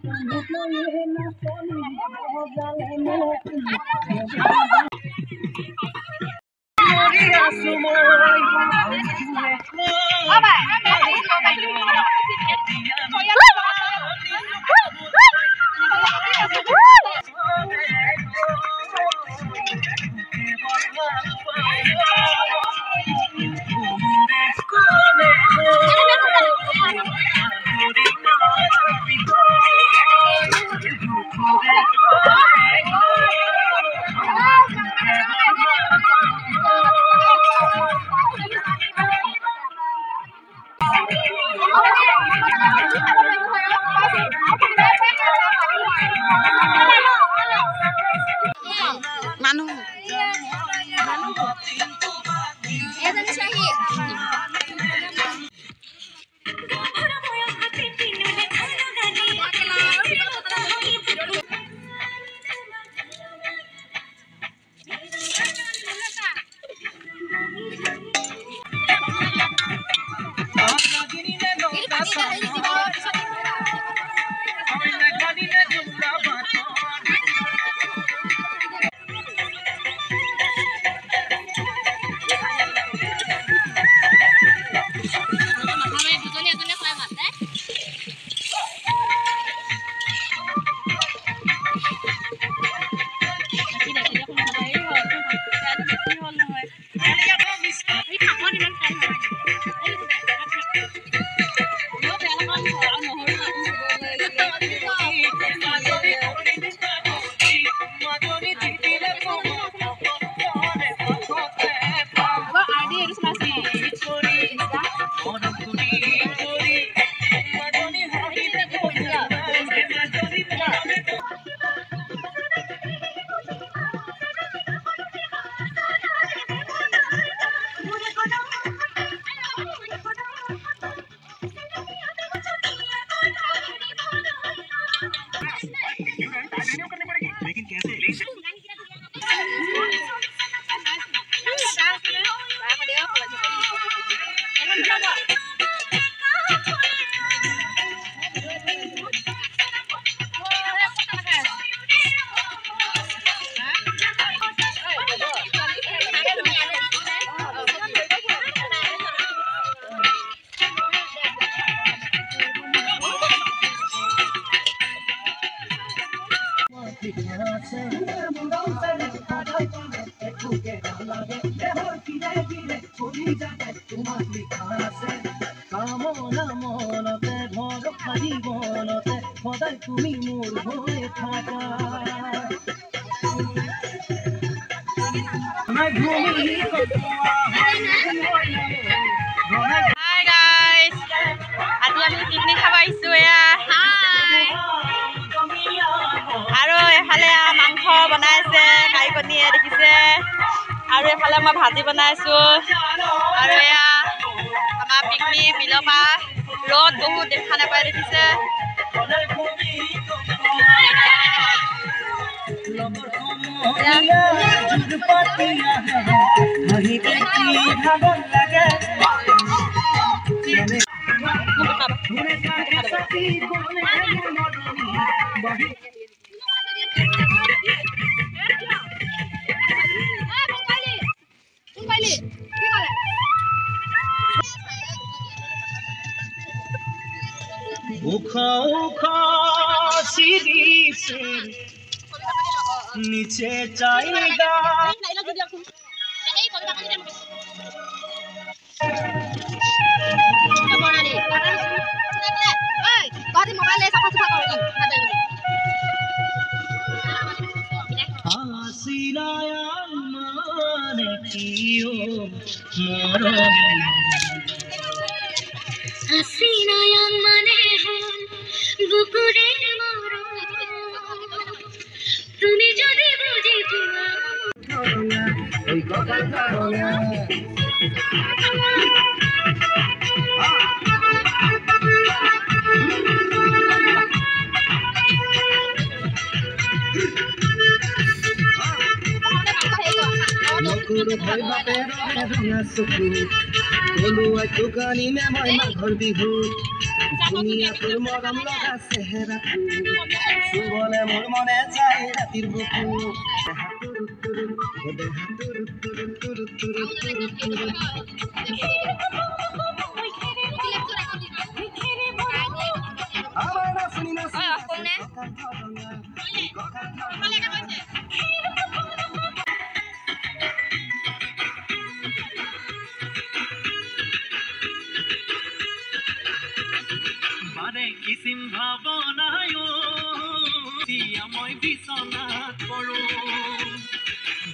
Hi guys, আজি আমি picnic খাব আহিছো এয়া। আৰু এফালে মাংস বনাইছে কাৰিকনীয়ে দেখিছে, আৰু এফালে মই ভাজি বনাইছো। আৰু এয়া আমাৰ পিকনিক বিলপা ৰ'দ বহুত দেখা নাপায় দেখিছে। नीचे जाएगा ধুনীয়া তোৰ মৰম লগা চেহেৰা চুবলে মোৰ মনে যায় ৰাতিৰ বুকু আমাৰ নাচনি নাচনি বারে কিসিম ভাবনায় মই বিছনাত পড়ো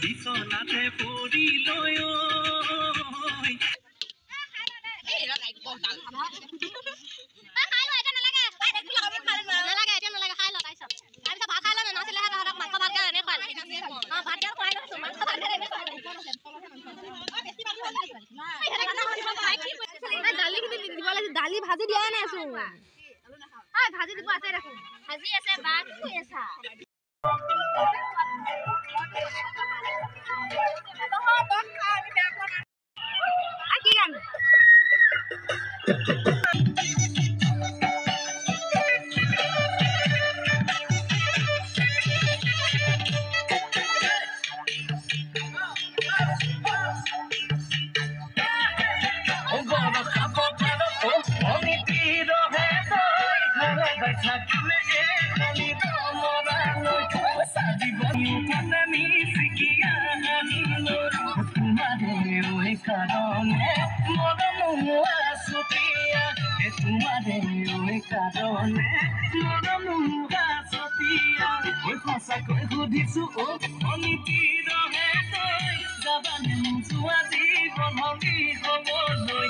বিছনাতে পড়ি লয় দালি ভাজি দিয়া নাই আছো ভাজি দিব আছে দেখো ভাজি আছে বা কি আছে কি গান সুধিছো যাবানে যোৱা জীৱন হবি হবলৈ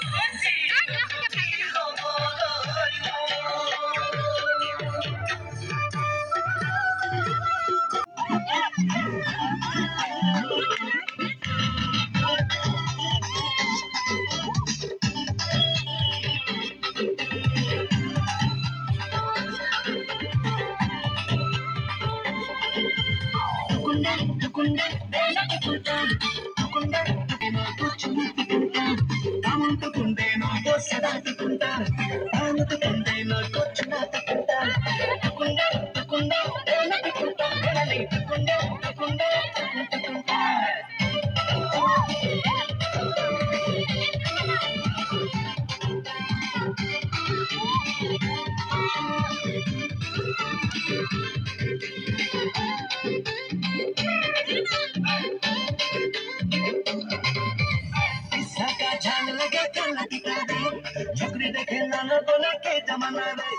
छोकरी देखे लालो बोला के जमाना रे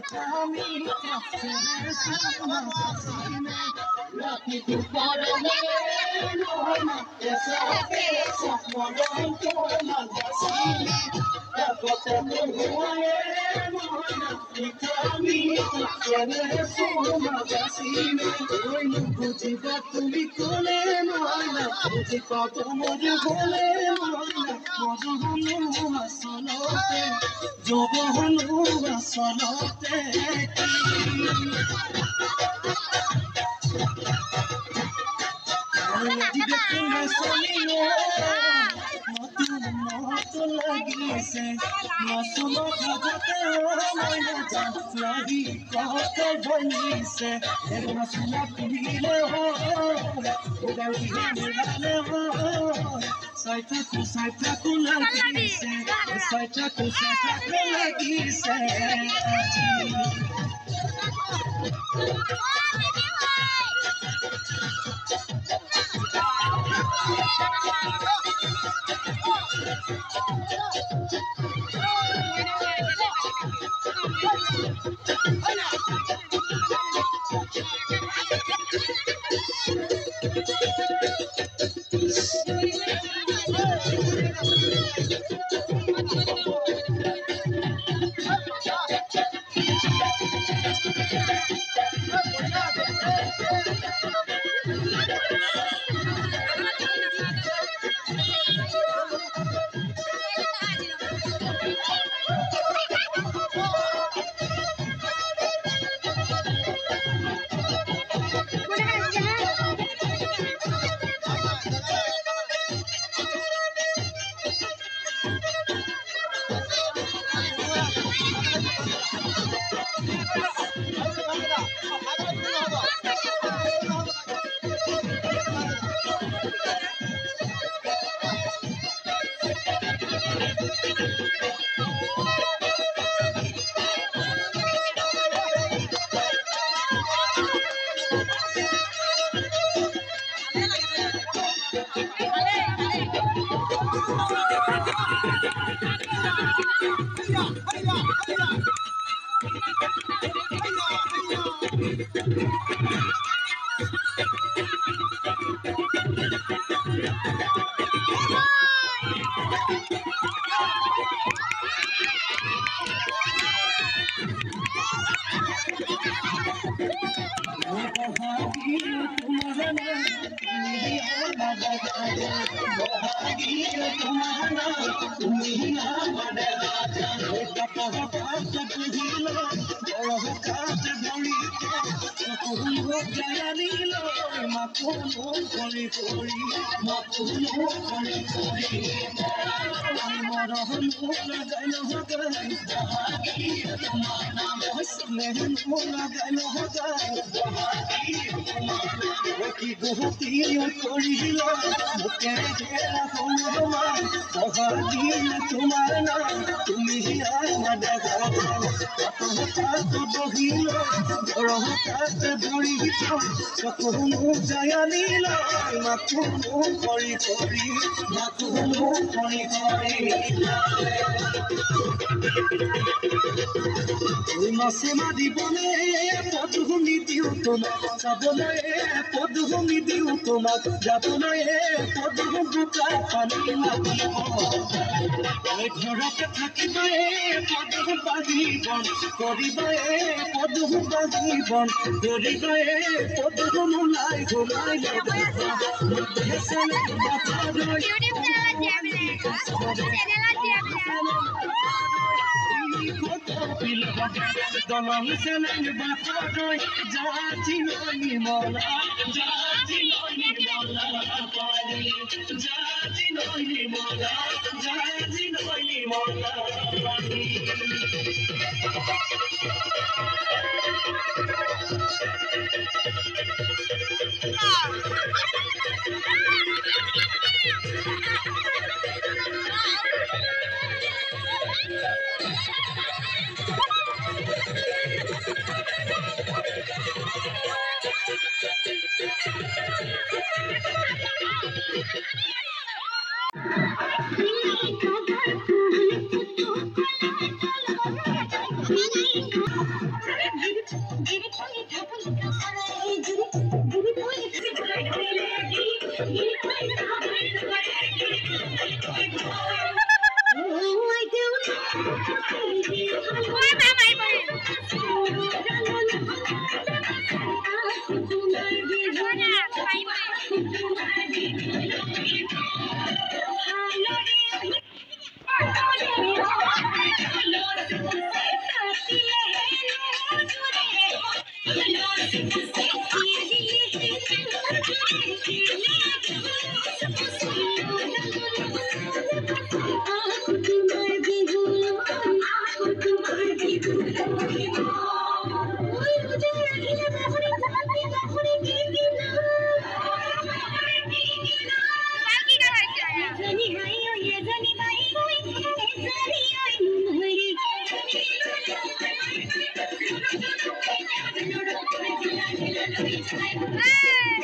আমি কাছের সোনা গাছিনে রাতি দুপুরে মোহনা এসে সপরম তোলা গাছিনে কত মোহনে মোহনা আমি কাছের সোনা গাছিনে ওই বুঝিবা তুমি কোলে মোহনা বুঝি কত মজা বলে মোহনা মজা হলো আসলতে যোগ হলো আসলতে দিকে তুমি সলিও মত লাগিছে নসলো খাতে মনে লাগি কত বনিছে এর নসলা তুলিলে হো ওগালি হেলে হো সাইটা কু লাগিছে সাইটা কু লাগিছে Masema di bone podhumi diu toma sabone podhumi diu toma jabone podhum buka pani লাগিব এই ঘৰতে থাকিবে podhum বাজিবন কৰিবে podhum বাজিবন কৰিবে podhum লাই ঘুমাই লব হেসলে বাতাৰৈ Dolong seneng bataroi jati noni mola jati noni mola jati noni mola Hey!